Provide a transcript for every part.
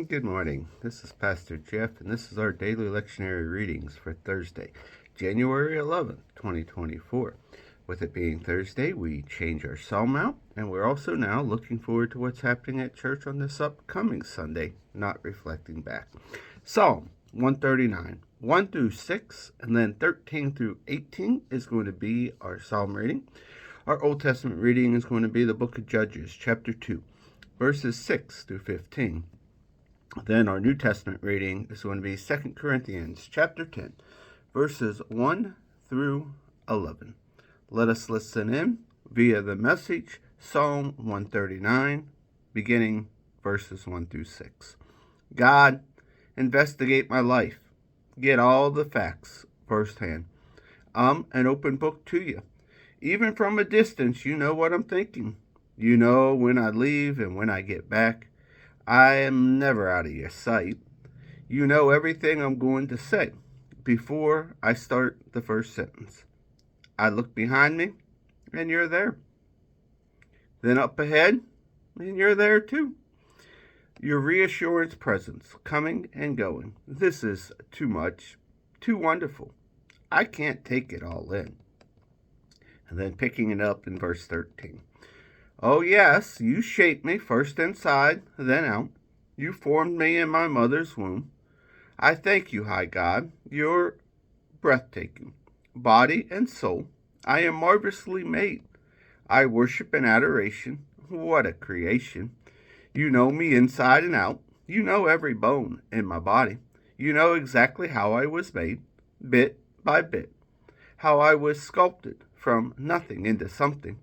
Good morning. This is Pastor Jeff, and this is our daily lectionary readings for Thursday, January 11th, 2024. With it being Thursday, we change our psalm out, and we're also now looking forward to what's happening at church on this upcoming Sunday, not reflecting back. Psalm 139, 1 through 6, and then 13 through 18 is going to be our psalm reading. Our Old Testament reading is going to be the book of Judges, chapter 2, verses 6 through 15. Then our New Testament reading is going to be 2 Corinthians chapter 10, verses 1 through 11. Let us listen in via the Message, Psalm 139, beginning verses 1 through 6. God, investigate my life. Get all the facts firsthand. I'm an open book to you. Even from a distance, you know what I'm thinking. You know when I leave and when I get back. I am never out of your sight. You know everything I'm going to say before I start the first sentence. I look behind me, and you're there. Then up ahead, and you're there too. Your reassurance presence, coming and going. This is too much, too wonderful. I can't take it all in. And then picking it up in verse 13. Oh, yes, you shaped me first inside, then out. You formed me in my mother's womb. I thank you, high God. You're breathtaking. Body and soul, I am marvelously made. I worship in adoration. What a creation. You know me inside and out. You know every bone in my body. You know exactly how I was made, bit by bit. How I was sculpted from nothing into something.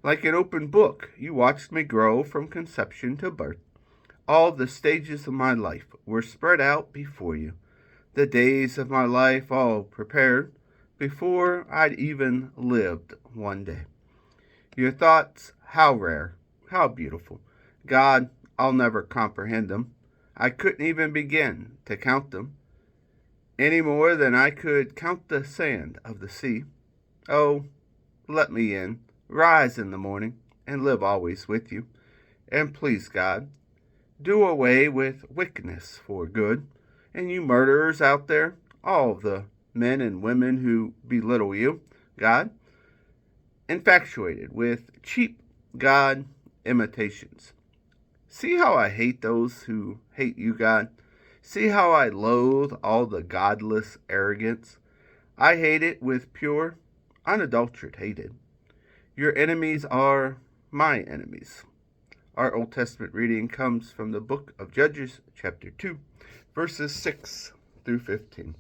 Like an open book, you watched me grow from conception to birth. All the stages of my life were spread out before you. The days of my life all prepared before I'd even lived one day. Your thoughts, how rare, how beautiful. God, I'll never comprehend them. I couldn't even begin to count them, any more than I could count the sand of the sea. Oh, let me in. Rise in the morning and live always with you. And please, God, do away with wickedness for good. And you murderers out there, all the men and women who belittle you, God, infatuated with cheap God imitations. See how I hate those who hate you, God? See how I loathe all the godless arrogance? I hate it with pure, unadulterated hatred. Your enemies are my enemies. Our Old Testament reading comes from the book of Judges, chapter 2, verses 6 through 15.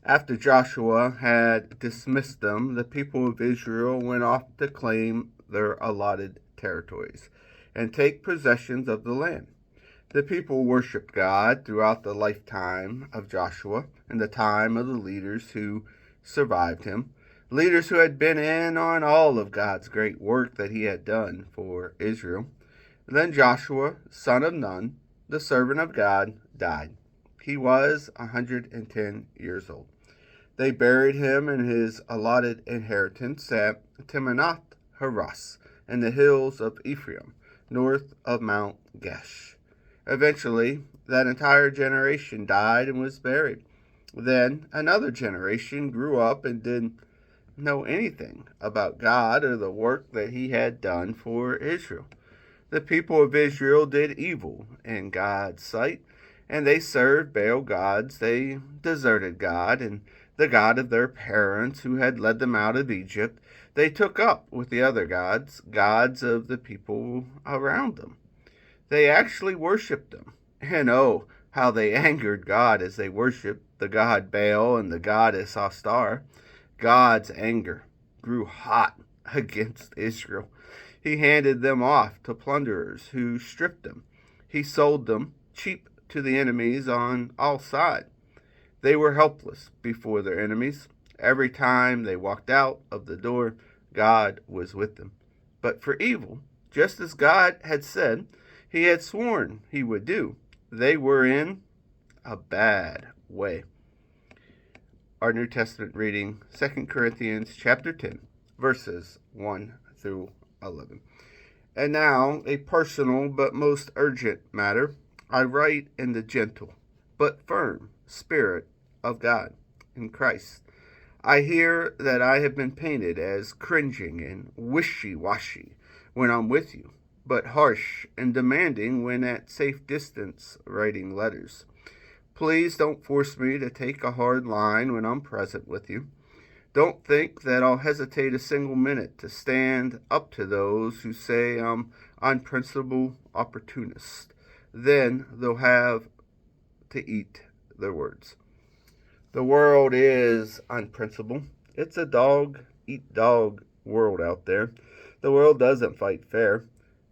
After Joshua had dismissed them, the people of Israel went off to claim their allotted territories and take possession of the land. The people worshiped God throughout the lifetime of Joshua and the time of the leaders who survived him. Leaders who had been in on all of God's great work that he had done for Israel. Then Joshua, son of Nun, the servant of God, died. He was 110 years old. They buried him in his allotted inheritance at Timnath Heres in the hills of Ephraim, north of Mount Gesh. Eventually, that entire generation died and was buried. Then another generation grew up and didn't know anything about God or the work that he had done for Israel. The people of Israel did evil in God's sight, and they served Baal gods. They deserted God and the God of their parents who had led them out of Egypt. They took up with the other gods, gods of the people around them. They actually worshiped them. And oh, how they angered God as they worshiped the god Baal and the goddess Astar. God's anger grew hot against Israel. He handed them off to plunderers who stripped them. He sold them cheap to the enemies on all sides. They were helpless before their enemies. Every time they walked out of the door, God was with them. But for evil, just as God had said, he had sworn he would do, they were in a bad way. Our New Testament reading, 2 Corinthians chapter 10, verses 1 through 11. And now, a personal but most urgent matter. I write in the gentle but firm Spirit of God in Christ. I hear that I have been painted as cringing and wishy-washy when I'm with you, but harsh and demanding when at safe distance writing letters. Please don't force me to take a hard line when I'm present with you. Don't think that I'll hesitate a single minute to stand up to those who say I'm unprincipled opportunist. Then they'll have to eat their words. The world is unprincipled. It's a dog eat dog world out there. The world doesn't fight fair,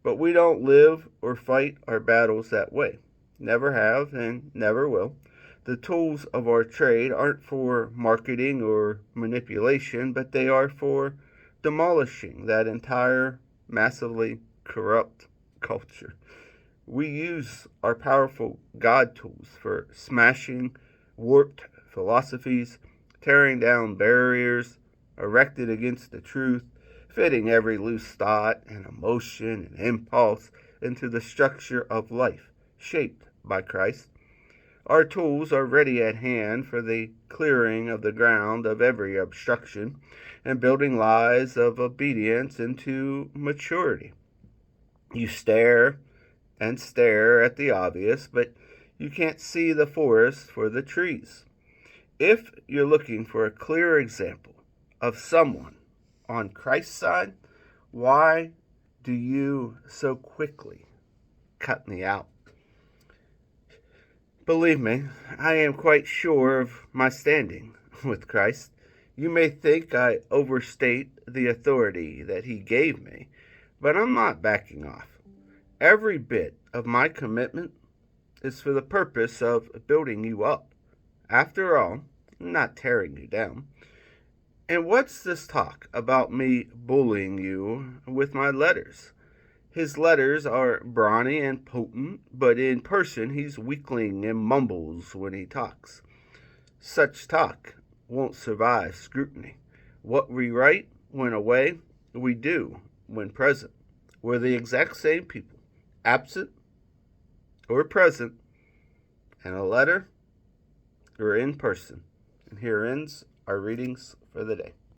but we don't live or fight our battles that way. Never have and never will. The tools of our trade aren't for marketing or manipulation, but they are for demolishing that entire massively corrupt culture. We use our powerful God tools for smashing warped philosophies, tearing down barriers erected against the truth, fitting every loose thought and emotion and impulse into the structure of life shaped by Christ. Our tools are ready at hand for the clearing of the ground of every obstruction and building lives of obedience into maturity. You stare and stare at the obvious, but you can't see the forest for the trees. If you're looking for a clear example of someone on Christ's side, why do you so quickly cut me out? Believe me, I am quite sure of my standing with Christ. You may think I overstate the authority that he gave me, but I'm not backing off. Every bit of my commitment is for the purpose of building you up. After all, I'm not tearing you down. And what's this talk about me bullying you with my letters? His letters are brawny and potent, but in person he's weakling and mumbles when he talks. Such talk won't survive scrutiny. What we write when away, we do when present. We're the exact same people, absent or present, and a letter or in person. And here ends our readings for the day.